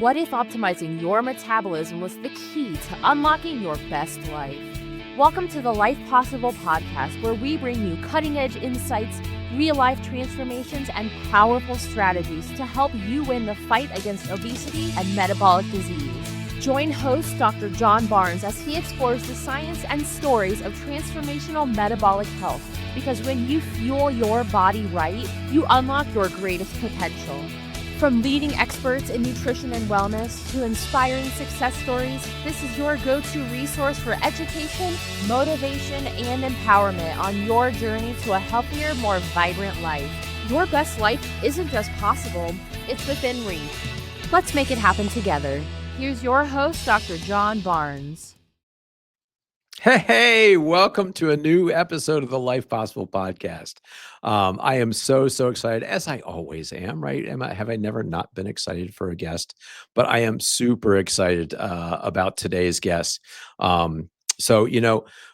What if optimizing your metabolism was the key to unlocking your best life? Welcome to the Life Possible podcast, where we bring you cutting-edge insights, real-life transformations, and powerful strategies to help you win the fight against obesity and metabolic disease. Join host Dr. John Barnes as he explores the science and stories of transformational metabolic health, because when you fuel your body right, you unlock your greatest potential. From leading experts in nutrition and wellness to inspiring success stories, this is your go-to resource for education, motivation, and empowerment on your journey to a healthier, more vibrant life. Your best life isn't just possible, it's within reach. Let's make it happen together. Here's your host, Dr. John Barnes. Hey, welcome to a new episode of the Life Possible podcast. I am so excited, as I always am, right? Have I never not been excited for a guest? But I am super excited about today's guest.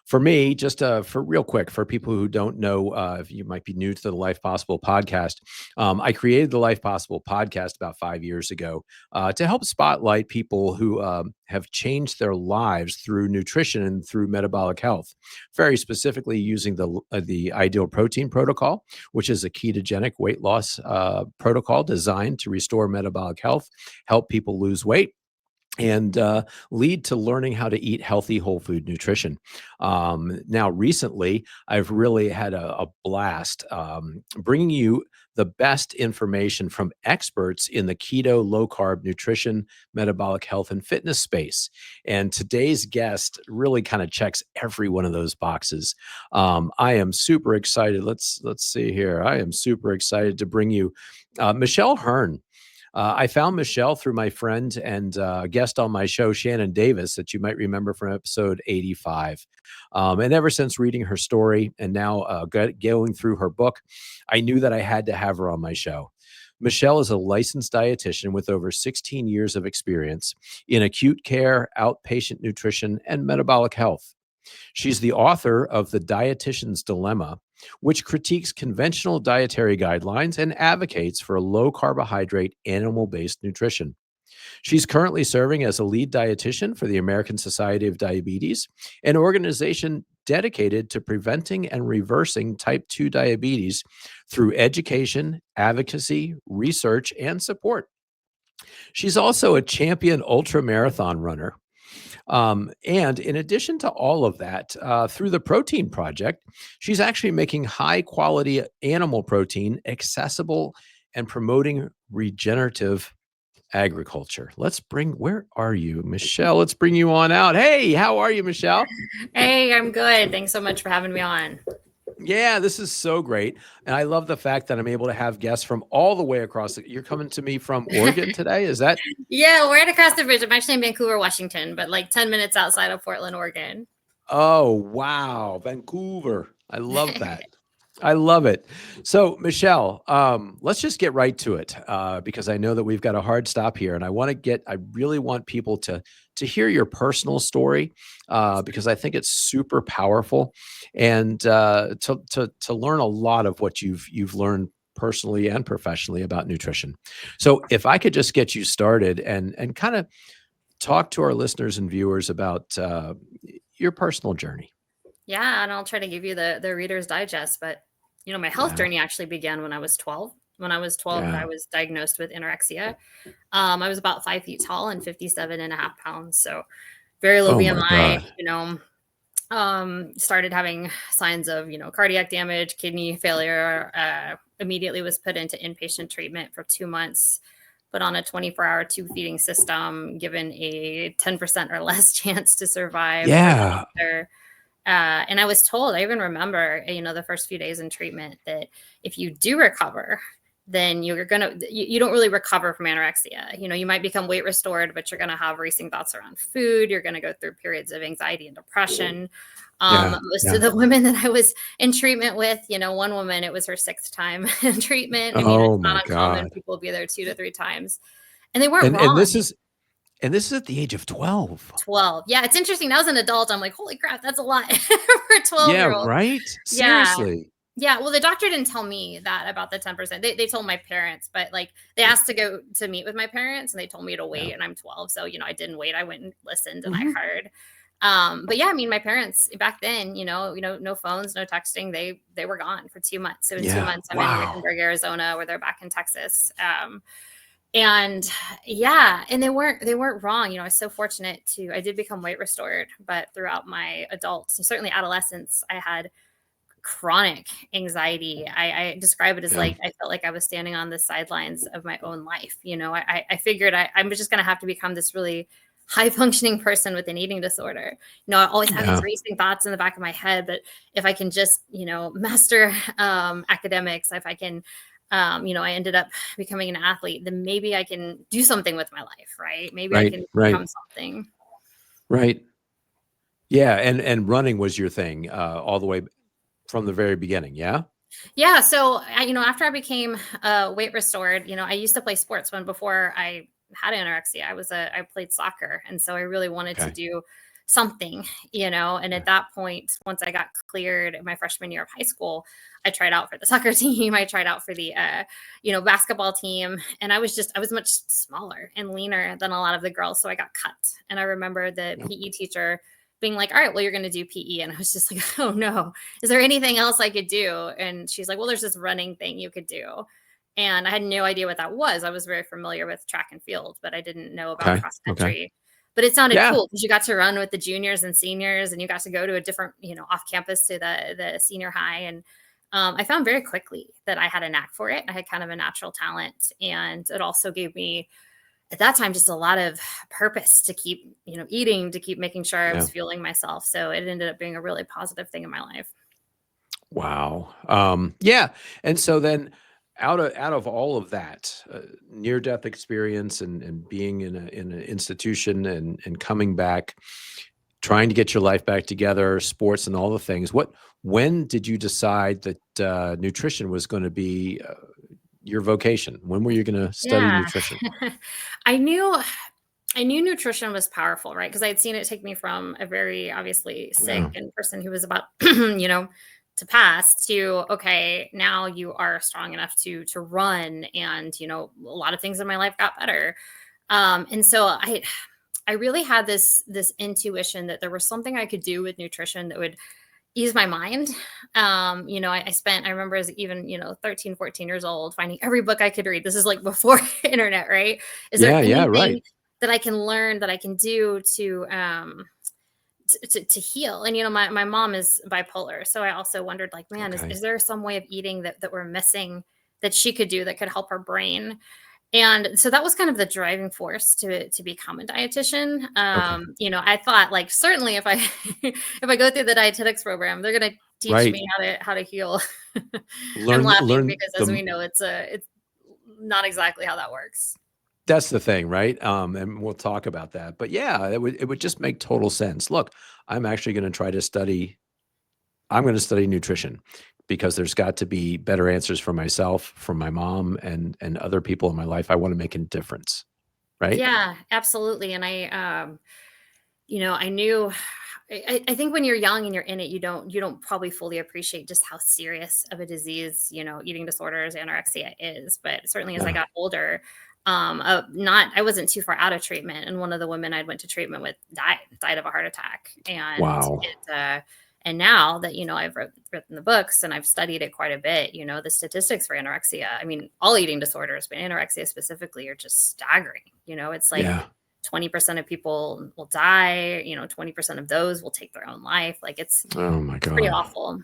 For me, just for real quick, for people who don't know, if you might be new to the Life Possible podcast, I created the Life Possible podcast about 5 years ago to help spotlight people who have changed their lives through nutrition and through metabolic health, very specifically using the Ideal Protein Protocol, which is a ketogenic weight loss protocol designed to restore metabolic health, help people lose weight, and lead to learning how to eat healthy whole food nutrition. Now, recently, I've really had a blast bringing you the best information from experts in the keto, low-carb nutrition, metabolic health, and fitness space. And today's guest really kind of checks every one of those boxes. I am super excited. Let's see here. I am super excited to bring you Michelle Hurn. I found Michelle through my friend and guest on my show, Shannon Davis, that you might remember from episode 85. And ever since reading her story and now going through her book, I knew that I had to have her on my show. Michelle is a licensed dietitian with over 16 years of experience in acute care, outpatient nutrition, and metabolic health. She's the author of The Dietitian's Dilemma, which critiques conventional dietary guidelines and advocates for low-carbohydrate, animal-based nutrition. She's currently serving as a lead dietitian for the American Society of Diabetes, an organization dedicated to preventing and reversing type 2 diabetes through education, advocacy, research, and support. She's also a champion ultramarathon runner. And in addition to all of that, through the Protein Project, she's actually making high quality animal protein accessible and promoting regenerative agriculture. Where are you, Michelle? Let's bring you on out. Hey, how are you, Michelle? Hey, I'm good. Thanks so much for having me on. Yeah, this is so great. And I love the fact that I'm able to have guests from all the way across. You're coming to me from Oregon today, is that? Yeah, we're right across the bridge. I'm actually in Vancouver, Washington, but like 10 minutes outside of Portland, Oregon. Oh, wow. Vancouver. I love that. I love it. So, Michelle, let's just get right to it because I know that we've got a hard stop here, and I really want people to hear your personal story because I think it's super powerful, and to learn a lot of what you've learned personally and professionally about nutrition. So, if I could just get you started and kind of talk to our listeners and viewers about your personal journey. Yeah, and I'll try to give you the Reader's Digest, but my health journey actually began when I was 12. When I was 12, I was diagnosed with anorexia. I was about 5 feet tall and 57.5 pounds. So very low BMI, started having signs of, cardiac damage, kidney failure, immediately was put into inpatient treatment for 2 months, put on a 24-hour tube feeding system, given a 10% or less chance to survive. Yeah. And I was told, I even remember, the first few days in treatment that if you do recover, then you don't really recover from anorexia. You might become weight restored, but you're going to have racing thoughts around food. You're going to go through periods of anxiety and depression. Most of the women that I was in treatment with, one woman, it was her 6th time in treatment. I mean, it's not uncommon. People will be there 2 to 3 times, and they weren't wrong. And this is at the age of 12. 12. Yeah, it's interesting. Now as an adult, I'm like, holy crap, that's a lot for a 12-year-old. Yeah, right? Seriously. Yeah, well, the doctor didn't tell me that about the 10%. They told my parents, but like they asked to go to meet with my parents and they told me to Yeah. wait, and I'm 12. So, I didn't wait. I went and listened and I Mhm. heard. But yeah, I mean, my parents back then, no phones, no texting. They were gone for 2 months. So in two Yeah. months, I'm in Wow. Wickenburg, Arizona, where they're back in Texas. And yeah, and they weren't wrong. I was so fortunate I did become weight restored, but throughout my adults, and certainly adolescence, I had chronic anxiety. I describe it as Yeah. like I felt like I was standing on the sidelines of my own life. I figured I was just going to have to become this really high functioning person with an eating disorder. I always have these Yeah. racing thoughts in the back of my head, but if I can just, master academics, if I can, I ended up becoming an athlete, then maybe I can do something with my life, right? Maybe I Right. can Right. become something. Right. Yeah. And running was your thing, all the way from the very beginning. Yeah. Yeah. So, after I became weight restored, I used to play sports before I had anorexia. I played soccer. And so I really wanted to Okay. do something, and Yeah. at that point, once I got cleared my freshman year of high school, I tried out for the soccer team. I tried out for the, basketball team. And I was much smaller and leaner than a lot of the girls. So I got cut. And I remember the Yep. PE teacher being like, all right, well, you're going to do PE. And I was just like, oh no, is there anything else I could do? And she's like, well, there's this running thing you could do. And I had no idea what that was. I was very familiar with track and field, but I didn't know about Okay. cross Okay. country. But it sounded Yeah. cool because you got to run with the juniors and seniors, and you got to go to a different, off campus to the senior high. And I found very quickly that I had a knack for it. I had kind of a natural talent, and it also gave me at that time just a lot of purpose to keep, eating, to keep making sure I Yeah. was fueling myself. So it ended up being a really positive thing in my life. Wow. Yeah. And so then out of all of that, near death experience and being in an institution and coming back, trying to get your life back together, sports and all the things, when did you decide that nutrition was going to be your vocation? When were you going to study Yeah. nutrition? I knew I knew nutrition was powerful, right? Because I had seen it take me from a very obviously sick Yeah. and person who was about, to pass to okay, now you are strong enough to run, and a lot of things in my life got better. And so I really had this intuition that there was something I could do with nutrition that would ease my mind. I remember as even, 13, 14 years old, finding every book I could read. This is like before internet, right? Is there Yeah. Yeah. anything Right. that I can learn that I can do to heal? And my mom is bipolar. So I also wondered, like, man, is, Okay. is there some way of eating that we're missing that she could do that could help her brain? And so that was kind of the driving force to become a dietitian. Okay. I thought like certainly if I if I go through the dietetics program, they're gonna teach Right. me how to heal. I'm Learn laughing learn because as the we know, it's not exactly how that works. That's the thing, right? And we'll talk about that. But yeah, it would just make total sense. Look, I'm actually going to try to study. I'm going to study nutrition because there's got to be better answers for myself, from my mom, and other people in my life. I want to make a difference, right? Yeah, absolutely. And I knew I think when you're young and you're in it, you don't probably fully appreciate just how serious of a disease, eating disorders, anorexia is. But certainly as I Yeah. got older, not I wasn't too far out of treatment. And one of the women I went to treatment with died of a heart attack. Wow. And now that, I've written the books and I've studied it quite a bit, the statistics for anorexia, I mean, all eating disorders, but anorexia specifically are just staggering. It's like Yeah. 20% of people will die, 20% of those will take their own life. Like Oh my it's pretty God. awful.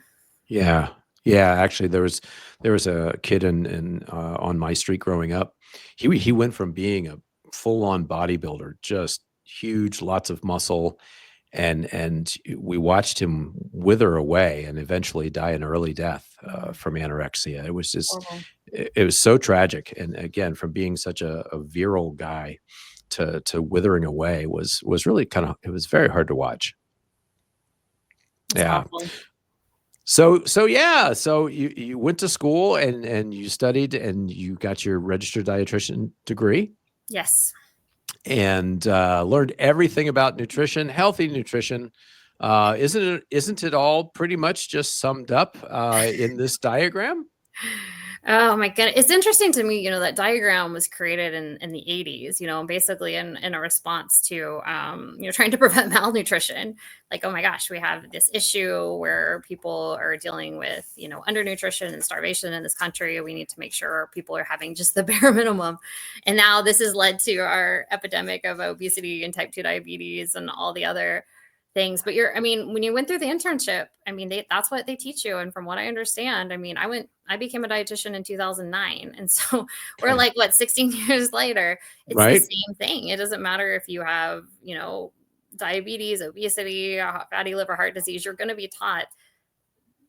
Yeah. Yeah. Actually, there was a kid in on my street growing up. He went from being a full on bodybuilder, just huge, lots of muscle, and we watched him wither away and eventually die an early death Mhm. from anorexia. It was just, Horrible. it was so tragic. And again, from being such a virile guy to withering away was really it was very hard to watch. It's Yeah. awful. So yeah, so you went to school and you studied and you got your registered dietitian degree Yes. and learned everything about nutrition, healthy nutrition. Isn't it all pretty much just summed up in this diagram? Oh my goodness. It's interesting to me, that diagram was created in the 80s, basically in a response to, trying to prevent malnutrition. Like, oh my gosh, we have this issue where people are dealing with, undernutrition and starvation in this country. We need to make sure people are having just the bare minimum. And now this has led to our epidemic of obesity and type 2 diabetes and all the other things. But when you went through the internship, that's what they teach you. And from what I understand, I became a dietitian in 2009. And so we're like, 16 years later, it's the Right. same thing. It doesn't matter if you have, diabetes, obesity, fatty liver, heart disease, you're going to be taught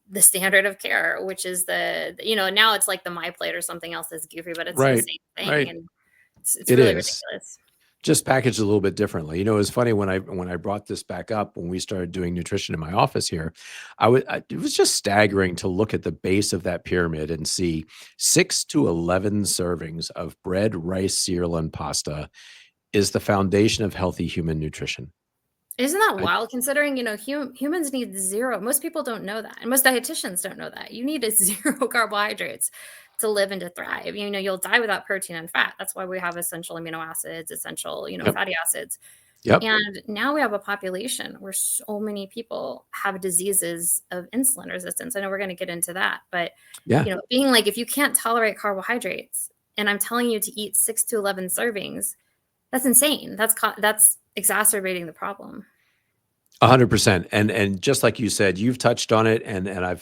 the standard of care, which is now it's like the My Plate or something else that's goofy, but it's the Right. same thing. Right. And it's It really is. ridiculous. Just packaged a little bit differently. It was funny when I brought this back up when we started doing nutrition in my office here. It was just staggering to look at the base of that pyramid and see 6 to 11 servings of bread, rice, cereal, and pasta is the foundation of healthy human nutrition. Isn't that I- wild? Considering, humans need zero. Most people don't know that. And most dietitians don't know that. You need a zero carbohydrates to live and to thrive. You'll die without protein and fat. That's why we have essential amino acids, essential, Yep. fatty acids. Yep. And now we have a population where so many people have diseases of insulin resistance. I know we're going to get into that, but Yeah. being like, if you can't tolerate carbohydrates and I'm telling you to eat 6 to 11 servings, that's insane. That's exacerbating the problem. 100%. And just like you said, you've touched on it. And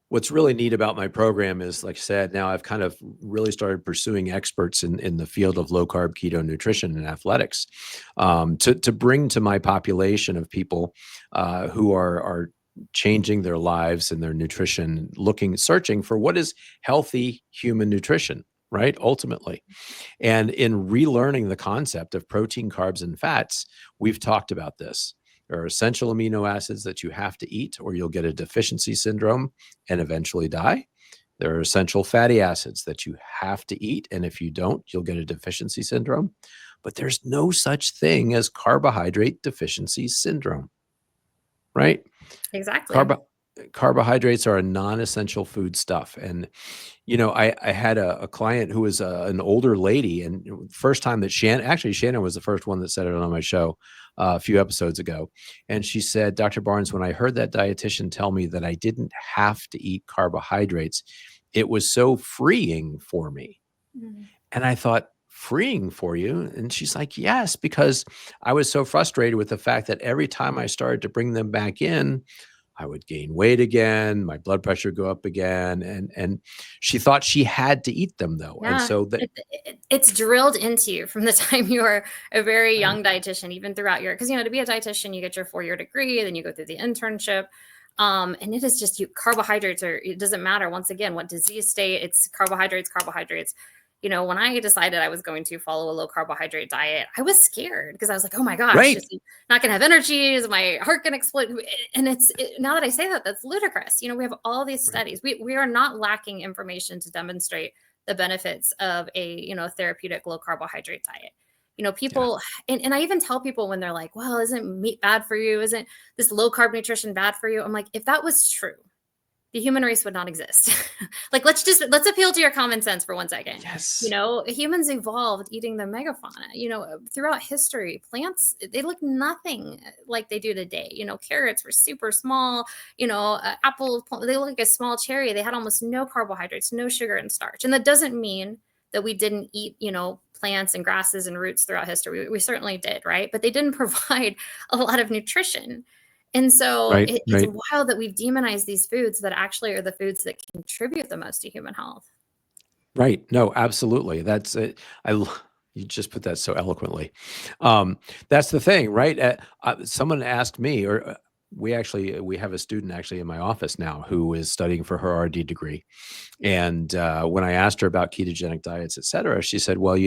what's really neat about my program is, like I said, now I've kind of really started pursuing experts in the field of low carb keto nutrition and athletics, to bring to my population of people who are changing their lives and their nutrition, searching for what is healthy human nutrition, right? Ultimately. And in relearning the concept of protein, carbs, and fats, we've talked about this. There are essential amino acids that you have to eat, or you'll get a deficiency syndrome and eventually die. There are essential fatty acids that you have to eat, and if you don't, you'll get a deficiency syndrome. But there's no such thing as carbohydrate deficiency syndrome, right? Exactly. Carbohydrates are a non-essential food stuff. And, I had a client who was an older lady, and first time that Shannon was the first one that said it on my show a few episodes ago. And she said, Dr. Barnes, when I heard that dietitian tell me that I didn't have to eat carbohydrates, it was so freeing for me. Mm. And I thought, freeing for you? And she's like, yes, because I was so frustrated with the fact that every time I started to bring them back in, I would gain weight again, my blood pressure go up again. And she thought she had to eat them though. And Yeah, so it's drilled into you from the time you are a very young dietitian, even throughout because to be a dietitian, you get your 4-year degree, then you go through the internship. And it is just carbohydrates it doesn't matter once again what disease state, it's carbohydrates. When I decided I was going to follow a low carbohydrate diet, I was scared because I was like, oh my gosh, Right. not going to have energy. Is my heart going to explode? And now that I say that, that's ludicrous. We have all these studies. We are not lacking information to demonstrate the benefits of a, therapeutic low carbohydrate diet. People, and I even tell people when they're like, well, isn't meat bad for you? Isn't this low carb nutrition bad for you? I'm like, if that was true, the human race would not exist. Like, let's appeal to your common sense for 1 second. Yes. Humans evolved eating the megafauna. Throughout history, plants, they look nothing like they do today. Carrots were super small. Apples, they look like a small cherry. They had almost no carbohydrates, no sugar and starch. And that doesn't mean that we didn't eat, plants and grasses and roots throughout history. We certainly did, right? But they didn't provide a lot of nutrition. And so it's wild that we've demonized these foods that actually are the foods that contribute the most to human health. Right. No, absolutely. That's it. You just put that so eloquently. That's the thing, right? Someone asked me, or we have a student actually in my office now who is studying for her RD degree. And when I asked her about ketogenic diets, et cetera, she said, well,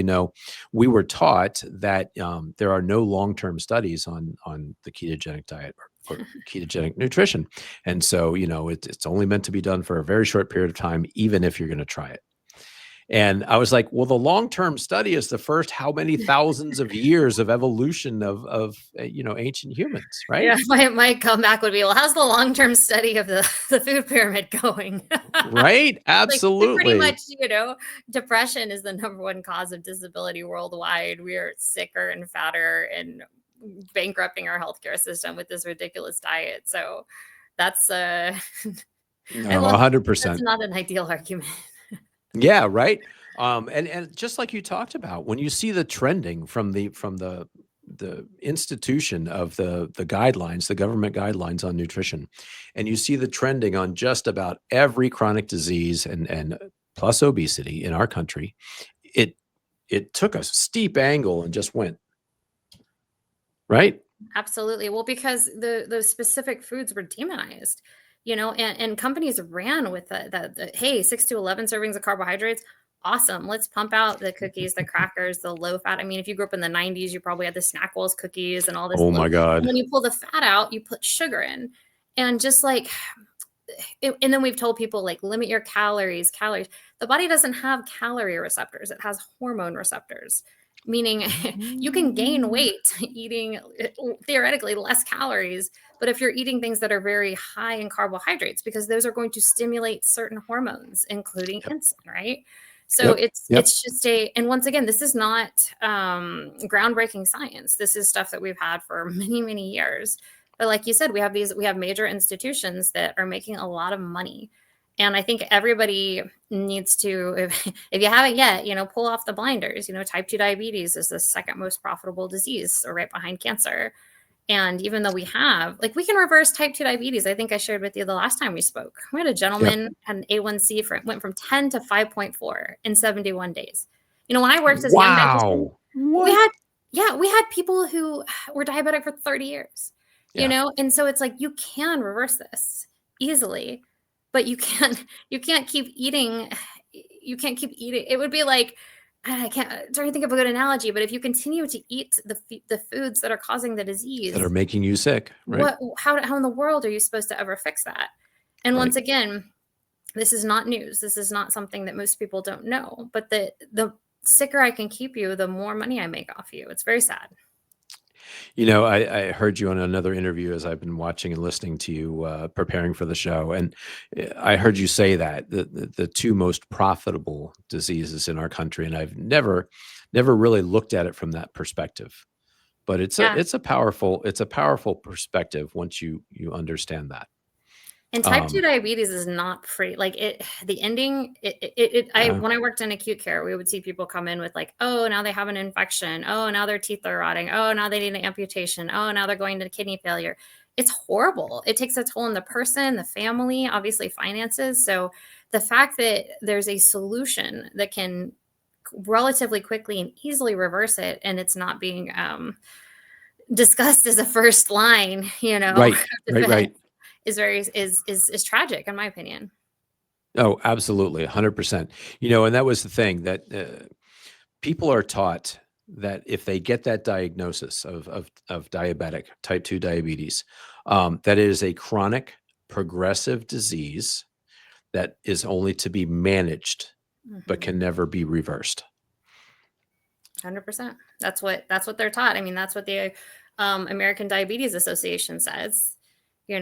we were taught that there are no long-term studies on the ketogenic diet or ketogenic nutrition. And so, it's only meant to be done for a very short period of time, even if you're going to try it. And I was like, well, the long-term study is the first how many thousands of years of evolution of ancient humans, right? Yeah, my comeback would be, well, how's the long-term study of the food pyramid going? Right? Like, we pretty much, Absolutely. depression is the number one cause of disability worldwide. We are sicker and fatter and bankrupting our healthcare system with this ridiculous diet. So that's I No, love that's 100%. not an ideal argument. Yeah, right. And just like you talked about, when you see the trending from the institution of the guidelines, the government guidelines on nutrition, and you see the trending on just about every chronic disease and plus obesity in our country, it it took a steep angle and just went, right? Absolutely. Well, because those specific foods were demonized, and companies ran with the hey, 6 to 11 servings of carbohydrates. Awesome. Let's pump out the cookies, the crackers, the low fat. I mean, if you grew up in the 90s, you probably had the Snackwells cookies and all this Oh low. my And God. when you pull the fat out, you put sugar in. And just like, and then we've told people like limit your calories. The body doesn't have calorie receptors, it has hormone receptors, meaning you can gain Mm. weight eating theoretically less calories, but if you're eating things that are very high in carbohydrates, because those are going to stimulate certain hormones including Yep. insulin, right? So Yep. it's Yep. it's just and once again, this is not groundbreaking science. This is stuff that we've had for many years. But like you said, we have major institutions that are making a lot of money. And I think everybody needs to, if you haven't yet, pull off the blinders. Type 2 diabetes is the second most profitable disease, or right behind cancer. And even though we can reverse type 2 diabetes. I think I shared with you the last time we spoke. We had a Yep. gentleman had an A1C went from 10 to 5.4 in 71 days. When I worked as a young dietitian, Wow. we What? had, yeah, we had people who were diabetic for 30 years, Yeah. and so it's like, you can reverse this easily, but you can't keep eating. You can't keep eating. It would be like, I can't trying to think of a good analogy, but if you continue to eat the foods that are causing the That are disease, making you sick, right? how in the world are you supposed to ever fix that? And Right. once again, this is not news. This is not something that most people don't know. But the sicker I can keep you, the more money I make off you. It's very sad. I heard you on another interview as I've been watching and listening to you preparing for the show, and I heard you say that the two most profitable diseases in our country, and I've never really looked at it from that perspective. But Yeah. it's a powerful perspective once you understand that. And type 2 Um, diabetes is not free. Like the ending, yeah, when I worked in acute care, we would see people come in with like, oh, now they have an infection. Oh, now their teeth are rotting. Oh, now they need an amputation. Oh, now they're going to kidney failure. It's horrible. It takes a toll on the person, the family, obviously finances. So the fact that there's a solution that can relatively quickly and easily reverse it, and it's not being discussed as a first line, right, of right, defense, right. is tragic in my opinion. Oh, absolutely, 100%. And that was the thing that people are taught that if they get that diagnosis of diabetic type 2 diabetes, that it is a chronic progressive disease that is only to be managed but Mhm. can never be reversed. 100%. That's what they're taught. I mean, that's what the American Diabetes Association says, but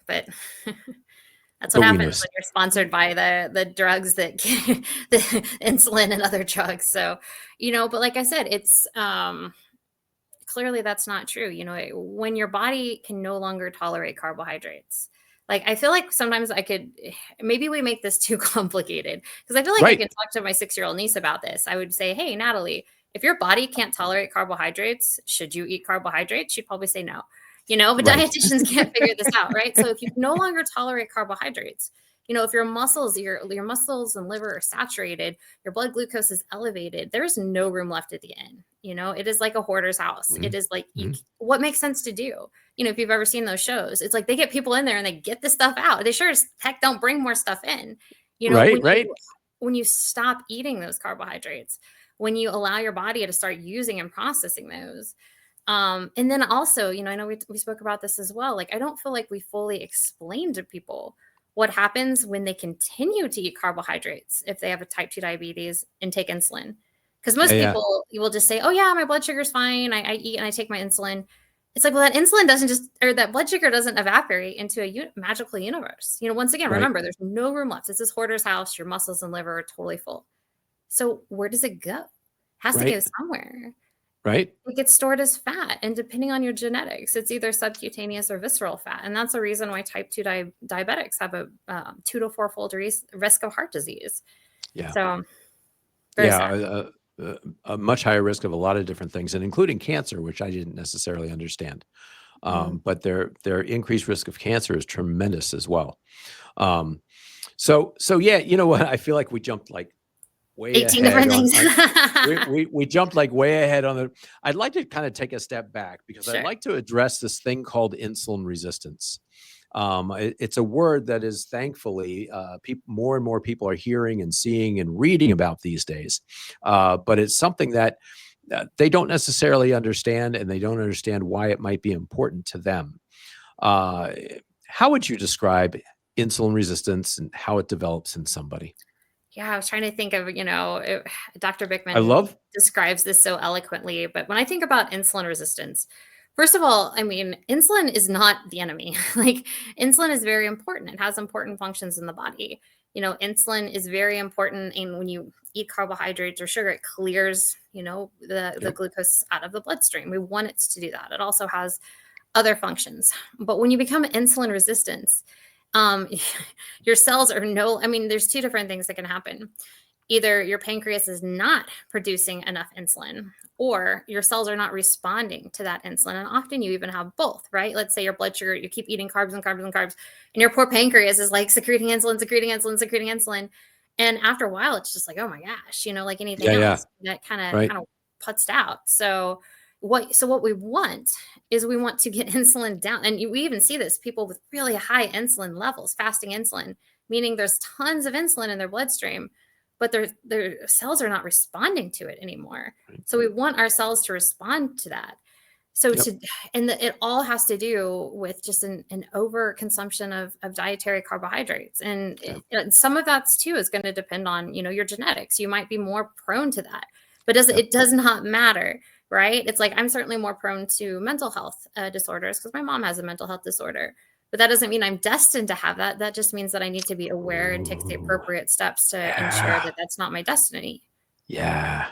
that's what But we happens know when you're sponsored by the drugs that the insulin and other drugs. So, but like I said, it's clearly that's not true. When your body can no longer tolerate carbohydrates. Like, I feel like sometimes maybe we make this too complicated, because I feel like I right, can talk to my 6-year-old niece about this. I would say, hey, Natalie, if your body can't tolerate carbohydrates, should you eat carbohydrates? She'd probably say no, but right, dietitians can't figure this out, right? So if you no longer tolerate carbohydrates, if your muscles and liver are saturated, your blood glucose is elevated, there's no room left at the end. It is like a hoarder's house. It mhm, is like, mhm, what makes sense to do? If you've ever seen those shows, it's like they get people in there and they get the stuff out. They sure as heck don't bring more stuff in. right, When right. you stop eating those carbohydrates, when you allow your body to start using and processing those. And then also, I know we spoke about this as well. Like, I don't feel like we fully explain to people what happens when they continue to eat carbohydrates if they have a type 2 diabetes and take insulin. Because most Yeah. people, you will just say, oh yeah, my blood sugar's fine. I eat and I take my insulin. It's like, well, that insulin doesn't just, or that blood sugar doesn't evaporate into a magical universe. Once again, Right. remember, there's no room left. It's this hoarder's house. Your muscles and liver are totally full. So where does it go? Has to go Right. somewhere. Right. It gets stored as fat. And depending on your genetics, it's either subcutaneous or visceral fat. And that's the reason why type 2 diabetics have a 2 to 4-fold risk of heart disease. Yeah. So very sad. A much higher risk of a lot of different things, and including cancer, which I didn't necessarily understand. But their increased risk of cancer is tremendous as well. So yeah, you know what? I feel like we jumped like way 18 ahead different on things. we jumped like way ahead on the. I'd like to kind of take a step back because Sure. I'd like to address this thing called insulin resistance. It's a word that is thankfully more and more people are hearing and seeing and reading about these days. But it's something that they don't necessarily understand, and they don't understand why it might be important to them. How would you describe insulin resistance and how it develops in somebody? Yeah, I was trying to think of, Dr. I Bickman love, describes this so eloquently. But when I think about insulin resistance, first of all, I mean, insulin is not the enemy. Like, insulin is very important. It has important functions in the body. Insulin is very important. And when you eat carbohydrates or sugar, it clears, the yep, glucose out of the bloodstream. We want it to do that. It also has other functions. But when you become insulin resistant, um, your cells are there's two different things that can happen. Either your pancreas is not producing enough insulin, or your cells are not responding to that insulin. And often you even have both, right? Let's say your blood sugar, you keep eating carbs and carbs and carbs, and your poor pancreas is like secreting insulin, secreting insulin, secreting insulin. And after a while, it's just like, oh my gosh, like anything yeah, else, that kind right, of putzed out. So what we want is we want to get insulin down. And we even see this, people with really high insulin levels, fasting insulin, meaning there's tons of insulin in their bloodstream, but their cells are not responding to it anymore. right, So we want our cells to respond to that. So yep, it all has to do with just an overconsumption of dietary carbohydrates. And yeah, some of that's too is going to depend on, your genetics. You might be more prone to that, but yep, it does not matter, right? It's like, I'm certainly more prone to mental health disorders because my mom has a mental health disorder. But that doesn't mean I'm destined to have that. That just means that I need to be aware and take the Ooh, appropriate steps to ensure yeah, that that's not my destiny. yeah.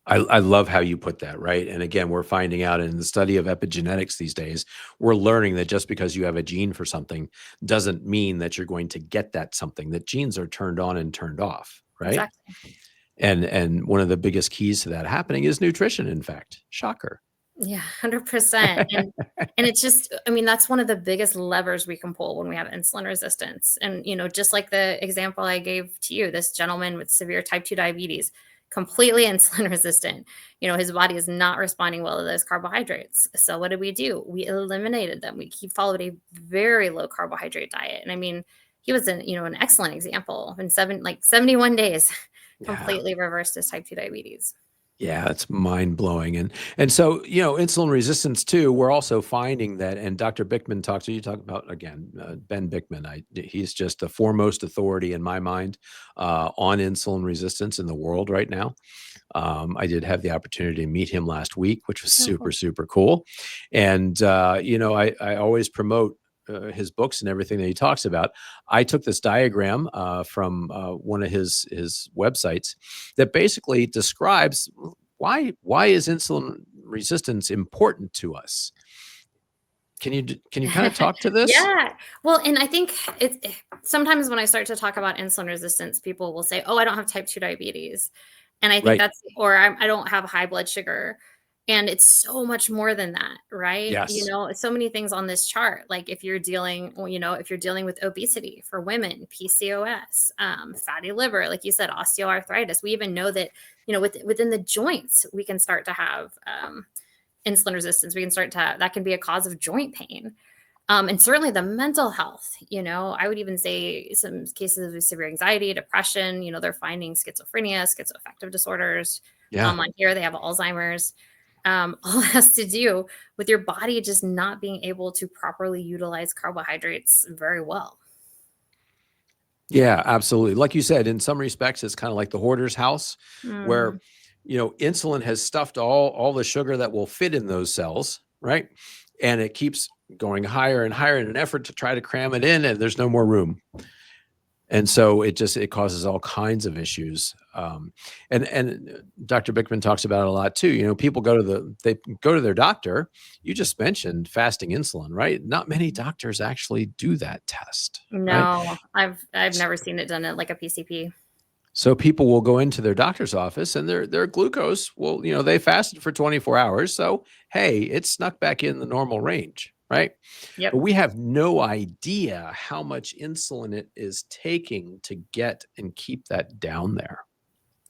I love how you put that, right? And again, we're finding out in the study of epigenetics these days, we're learning that just because you have a gene for something doesn't mean that you're going to get that something. That genes are turned on and turned off, right? Exactly. And one of the biggest keys to that happening is nutrition, in fact. Shocker. Yeah, 100%. And it's just, that's one of the biggest levers we can pull when we have insulin resistance. And, just like the example I gave to you, this gentleman with severe type 2 diabetes, completely insulin resistant. His body is not responding well to those carbohydrates. So what did we do? We eliminated them. He followed a very low carbohydrate diet. And he was an excellent example. In 71 days, Yeah. completely reversed his type 2 diabetes. Yeah, it's mind blowing. And so, insulin resistance too, we're also finding that, and Dr. Bickman talk about again, Ben Bickman. He's just the foremost authority in my mind on insulin resistance in the world right now. I did have the opportunity to meet him last week, which was Oh, cool. super cool. And, I always promote his books and everything that he talks about. I took this diagram from one of his websites that basically describes why is insulin resistance important to us. Can you kind of talk to this? Yeah. Well, and I think sometimes when I start to talk about insulin resistance, people will say, "Oh, I don't have type 2 diabetes." And I think Right. or I don't have high blood sugar. And it's so much more than that, right? Yes. So many things on this chart. Like if you're dealing with obesity for women, PCOS, fatty liver, like you said, osteoarthritis. We even know that, within the joints, we can start to have insulin resistance. We can start to have, that can be a cause of joint pain. And certainly the mental health, I would even say some cases of severe anxiety, depression, they're finding schizophrenia, schizoaffective disorders. Yeah. On here, they have Alzheimer's. All has to do with your body just not being able to properly utilize carbohydrates very well. Yeah, absolutely. Like you said, in some respects, it's kind of like the hoarder's house, where Mm, insulin has stuffed all the sugar that will fit in those cells, right? And it keeps going higher and higher in an effort to try to cram it in, and there's no more room. And so it causes all kinds of issues. And Dr. Bickman talks about it a lot too. People they go to their doctor. You just mentioned fasting insulin, right? Not many doctors actually do that test, right? no, I've never seen it done at like a PCP. So people will go into their doctor's office and their glucose they fasted for 24 hours. So, hey, it snuck back in the normal range, right? But Yep. we have no idea how much insulin it is taking to get and keep that down there.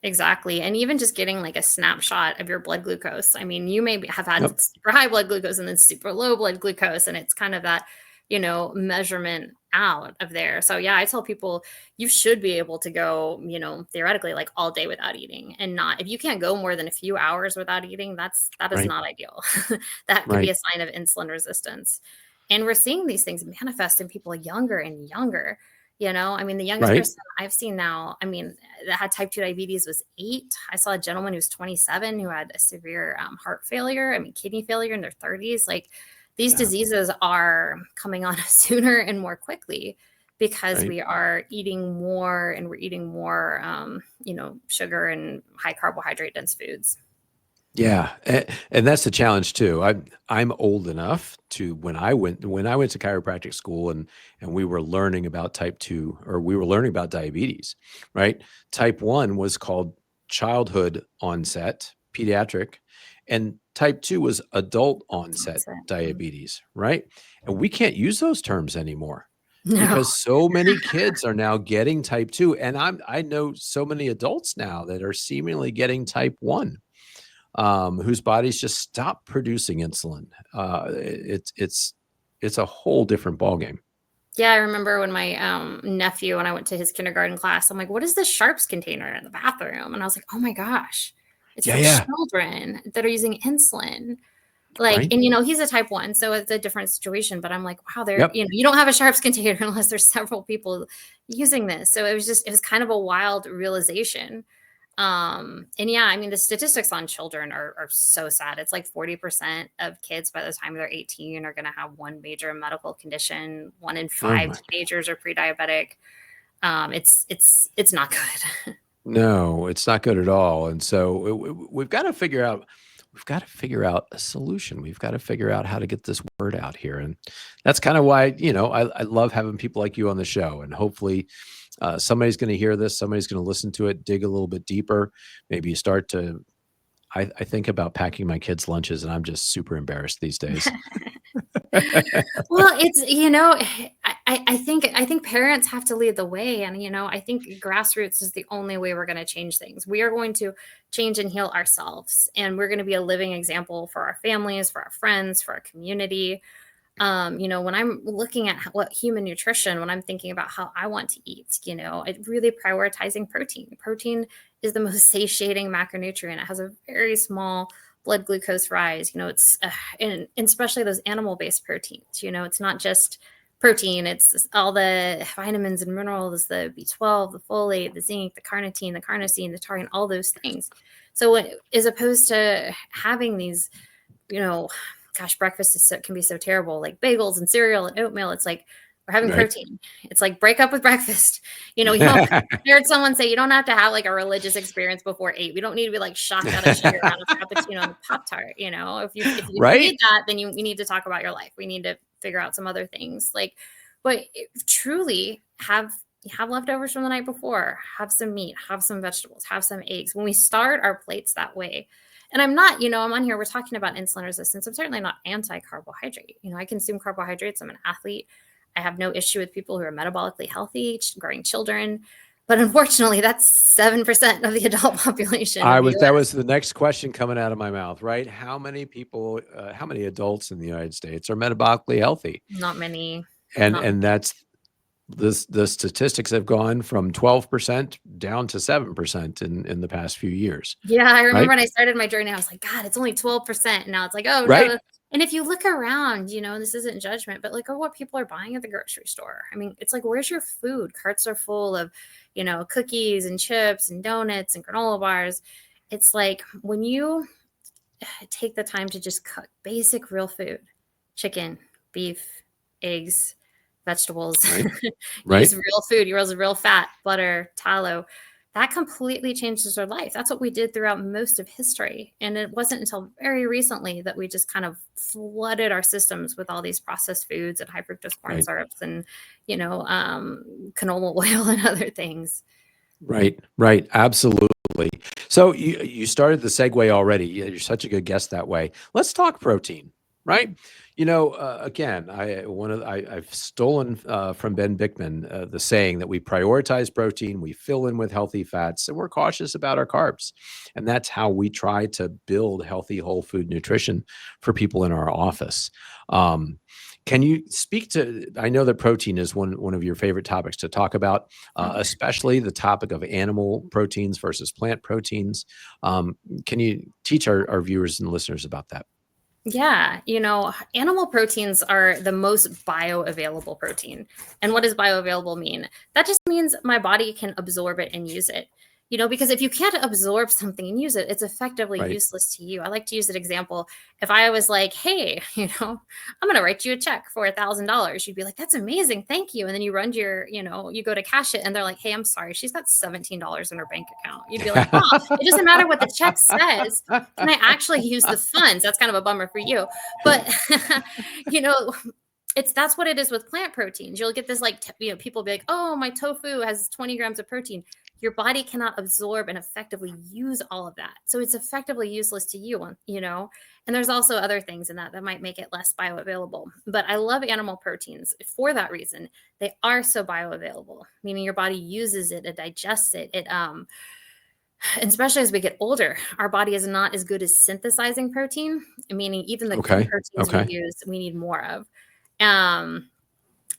Exactly. And even just getting like a snapshot of your blood glucose. I mean, you may have had Yep. super high blood glucose and then super low blood glucose. And it's kind of that, measurement out of there. So yeah, I tell people you should be able to go, theoretically like all day without eating, and not, if you can't go more than a few hours without eating, that is Right. not ideal. That could be Right. a sign of insulin resistance. And we're seeing these things manifest in people younger and younger. I mean, the youngest Right. person I've seen now, I mean, that had type 2 diabetes was 8. I saw a gentleman who was 27 who had a severe heart failure, kidney failure in their 30s. Like, these Yeah. diseases are coming on us sooner and more quickly because Right. we are eating more, and we're eating more, sugar and high carbohydrate dense foods. Yeah, and that's the challenge too. I'm old enough to when I went to chiropractic school and we were learning about type 2, or we were learning about diabetes, right? Type 1 was called childhood onset, pediatric, and type 2 was adult onset That's it. diabetes, right? And we can't use those terms anymore No. because so many kids are now getting type 2, and I know so many adults now that are seemingly getting type 1, whose bodies just stop producing insulin. It's a whole different ballgame. Yeah, I remember when my nephew, when I went to his kindergarten class, I'm like, what is this sharps container in the bathroom? And I was like, oh my gosh, it's Yeah, for yeah, children that are using insulin. Like, right. and he's a type 1, so it's a different situation. But I'm like, wow, Yep. you don't have a sharps container unless there's several people using this. So it was kind of a wild realization. And yeah, I mean, the statistics on children are so sad. It's like 40% of kids by the time they're 18 are going to have one major medical condition. 1 in Oh 5 my. teenagers are pre-diabetic. It's not good. No, it's not good at all. And so we've got to figure out. We've got to figure out a solution. We've got to figure out how to get this word out here. And that's kind of why, I love having people like you on the show. And hopefully somebody's going to hear this. Somebody's going to listen to it, dig a little bit deeper. Maybe you start to, I think about packing my kids' lunches, and I'm just super embarrassed these days. Well, it's I think parents have to lead the way, and I think grassroots is the only way we're going to change things. We are going to change and heal ourselves, and we're going to be a living example for our families, for our friends, for our community. When I'm looking at what human nutrition, when I'm thinking about how I want to eat, it really prioritizing protein. Protein is the most satiating macronutrient. It has a very small blood glucose rise. It's and especially those animal-based proteins. It's not just protein; it's all the vitamins and minerals, the B12, the folate, the zinc, the carnitine, the carnosine, the taurine, all those things. So, as opposed to having these, gosh, breakfast can be so terrible, like bagels and cereal and oatmeal. It's like we're having Right. protein. It's like break up with breakfast. I heard someone say you don't have to have like a religious experience before 8. We don't need to be like shocked out of sugar out of cappuccino and Pop-Tart. If you Right. need that, then we need to talk about your life. We need to figure out some other things. But truly have leftovers from the night before, have some meat, have some vegetables, have some eggs. When we start our plates that way, and I'm not, I'm on here, we're talking about insulin resistance. I'm certainly not anti-carbohydrate. I consume carbohydrates. I'm an athlete. I have no issue with people who are metabolically healthy, growing children. But unfortunately, that's 7% of the adult population of the That US. was the next question coming out of my mouth, right? How many people, how many adults in the United States are metabolically healthy? Not many. And that's the statistics have gone from 12% down to 7% in the past few years, Yeah, I remember right? when I started my journey, I was like, God, it's only 12%. And now it's like, oh Right? no, And if you look around, this isn't judgment, but look at what people are buying at the grocery store. I mean, it's like, where's your food? Carts are full of, cookies and chips and donuts and granola bars. It's like when you take the time to just cook basic real food, chicken, beef, eggs, vegetables, Right. use Right. real food, use real fat, butter, tallow. That completely changes our life. That's what we did throughout most of history. And it wasn't until very recently that we just kind of flooded our systems with all these processed foods and high fructose corn Right. syrups and, canola oil and other things. Right. Right. Absolutely. So you started the segue already. You're such a good guest that way. Let's talk protein, right? Again, I've stolen from Ben Bickman the saying that we prioritize protein, we fill in with healthy fats, and we're cautious about our carbs. And that's how we try to build healthy whole food nutrition for people in our office. Can you speak to? I know that protein is one of your favorite topics to talk about, especially the topic of animal proteins versus plant proteins. Can you teach our viewers and listeners about that? Yeah, animal proteins are the most bioavailable protein. And what does bioavailable mean? That just means my body can absorb it and use it. Because if you can't absorb something and use it, it's effectively Right. useless to you. I like to use an example. If I was like, hey, I'm going to write you a check for $1,000, you'd be like, that's amazing. Thank you. And then you run you go to cash it and they're like, hey, I'm sorry. She's got $17 in her bank account. You'd be like, oh, it doesn't matter what the check says. Can I actually use the funds? That's kind of a bummer for you. But, that's what it is with plant proteins. You'll get this people be like, oh, my tofu has 20 grams of protein. Your body cannot absorb and effectively use all of that. So it's effectively useless to you, and there's also other things in that might make it less bioavailable. But I love animal proteins for that reason. They are so bioavailable, meaning your body uses it, it digests it. And especially as we get older, our body is not as good as synthesizing protein, meaning even the clean proteins we use, we need more of.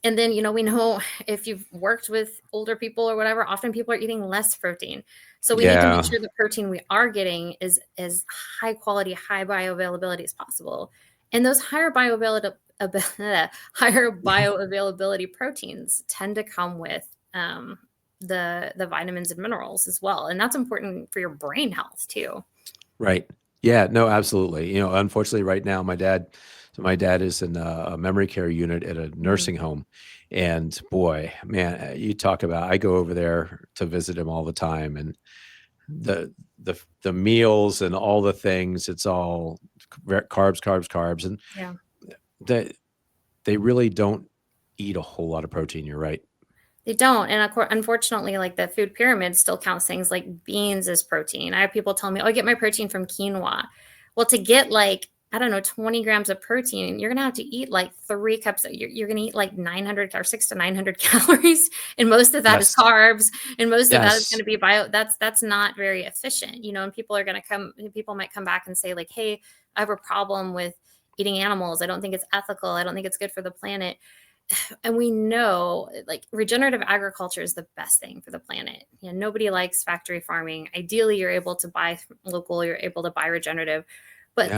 And then, we know if you've worked with older people or whatever, often people are eating less protein. So we need to make sure the protein we are getting is as high quality, high bioavailability as possible. And those higher bioavailability proteins tend to come with the vitamins and minerals as well. And that's important for your brain health too. Right. Yeah, no, absolutely. Unfortunately right now, my dad is in a memory care unit at a nursing home. And boy, man, you talk about, I go over there to visit him all the time, and the meals and all the things, it's all carbs. And Yeah. they really don't eat a whole lot of protein. You're right. They don't. And of course, unfortunately, like the food pyramid still counts things like beans as protein. I have people tell me, oh, I get my protein from quinoa. Well, to get 20 grams of protein, you're going to have to eat like 3 cups. You're going to eat like 900 or 600 to 900 calories. And most of that is carbs. And most of that is going to be that's not very efficient, and people might come back and say like, hey, I have a problem with eating animals. I don't think it's ethical. I don't think it's good for the planet. And we know like regenerative agriculture is the best thing for the planet. Nobody likes factory farming. Ideally, you're able to buy local, you're able to buy regenerative, but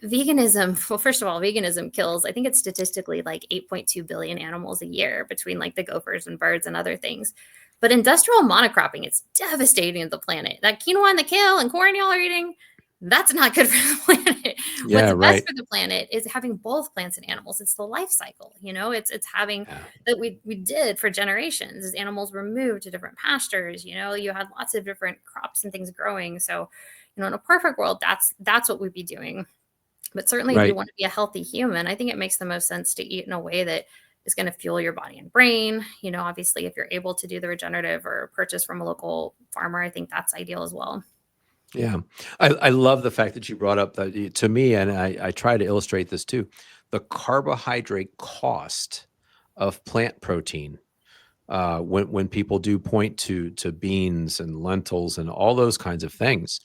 veganism, well, first of all, veganism kills, I think it's statistically like 8.2 billion animals a year between like the gophers and birds and other things. But industrial monocropping, it's devastating to the planet. That quinoa and the kale and corn y'all are eating, that's not good for the planet. What's best for the planet is having both plants and animals. It's the life cycle, it's having that we did for generations as animals were moved to different pastures, you had lots of different crops and things growing. So, in a perfect world, that's what we'd be doing. But certainly if you want to be a healthy human, I think it makes the most sense to eat in a way that is going to fuel your body and brain. Obviously, if you're able to do the regenerative or purchase from a local farmer, I think that's ideal as well. Yeah. I love the fact that you brought up that to me, and I try to illustrate this too, the carbohydrate cost of plant protein. When people do point to beans and lentils and all those kinds of things,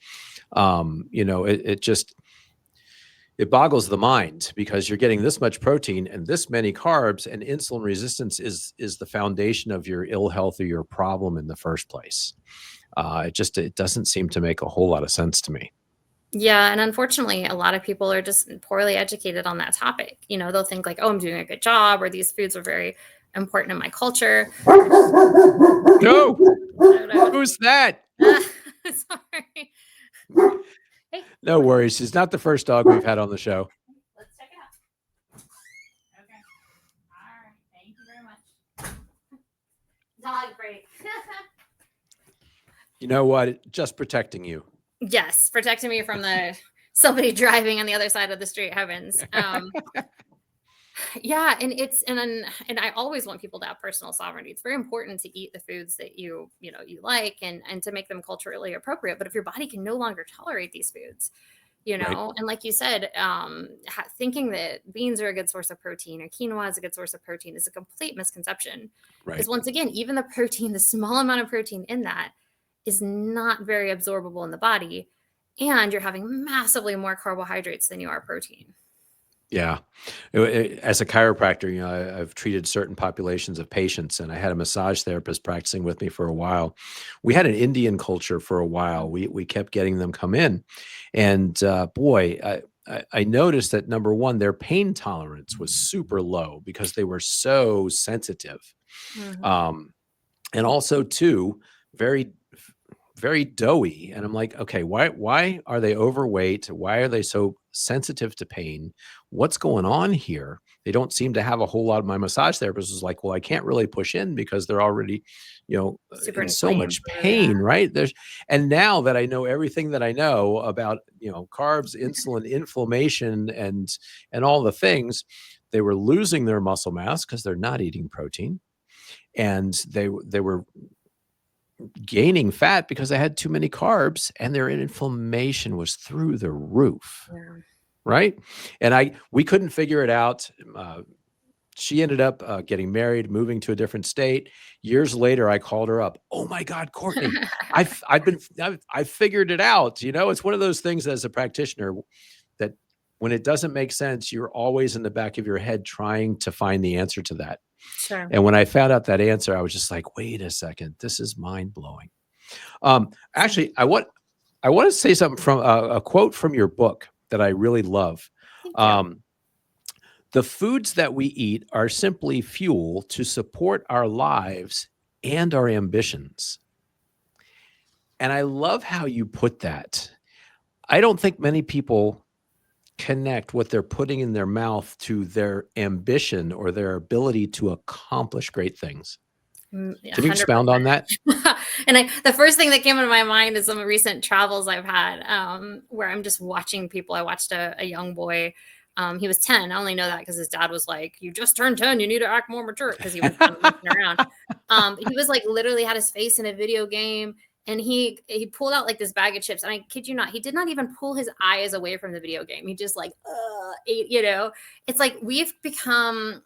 it boggles the mind, because you're getting this much protein and this many carbs, and insulin resistance is the foundation of your ill health or your problem in the first place. It doesn't seem to make a whole lot of sense to me. Yeah, and unfortunately, a lot of people are just poorly educated on that topic. They'll think like, "Oh, I'm doing a good job," or "These foods are very important in my culture." No, I don't know. who's that? Sorry. Hey, No worries. It's not the first dog we've had on the show. let's check it out. Okay. All right. Thank you very much. Dog break. You know what? Just protecting you. Yes, protecting me from somebody driving on the other side of the street. Heavens. Yeah, and I always want people to have personal sovereignty. It's very important to eat the foods that you like, and to make them culturally appropriate. But if your body can no longer tolerate these foods, Right. and like you said, thinking that beans are a good source of protein or quinoa is a good source of protein is a complete misconception. Because Right. once again, even the protein, the small amount of protein in that is not very absorbable in the body, and you're having massively more carbohydrates than you are protein. Yeah. As a chiropractor, I've treated certain populations of patients, and I had a massage therapist practicing with me for a while. We had an Indian culture for a while. We kept getting them come in, and boy, I noticed that number one, their pain tolerance was super low because they were so sensitive, Mhm. um, and also two, very very doughy. And I'm like, okay, why are they overweight? Why are they so sensitive to pain? What's going on here? They don't seem to have a whole lot. My massage therapist was like, well, I can't really push in because they're already, Super in so inflamed. much Yeah. pain, right? And now that I know everything that I know about, carbs, insulin, inflammation, and all the things, they were losing their muscle mass because they're not eating protein, and they were gaining fat because they had too many carbs, and their inflammation was through the roof, Yeah. right? And we couldn't figure it out. She ended up getting married, moving to a different state. Years later, I called her up. Oh my God, Courtney, I've figured it out. It's one of those things as a practitioner that when it doesn't make sense, you're always in the back of your head trying to find the answer to that. Sure. And when I found out that answer, I was just like, wait a second, this is mind blowing. Same. Actually, I want to say something from a quote from your book that I really love. Thank you. Um, the foods that we eat are simply fuel to support our lives and our ambitions. And I love how you put that. I don't think many people connect what they're putting in their mouth to their ambition or their ability to accomplish great things. Can you expound on that? 100%. And the first thing that came into my mind is some recent travels I've had, where I'm just watching people. I watched a young boy. He was 10. I only know that because his dad was like, "You just turned 10. You need to act more mature," because he was kind of messing around. He was like literally had his face in a video game, and he pulled out like this bag of chips. And I kid you not, he did not even pull his eyes away from the video game. He just like ate. It's like we've become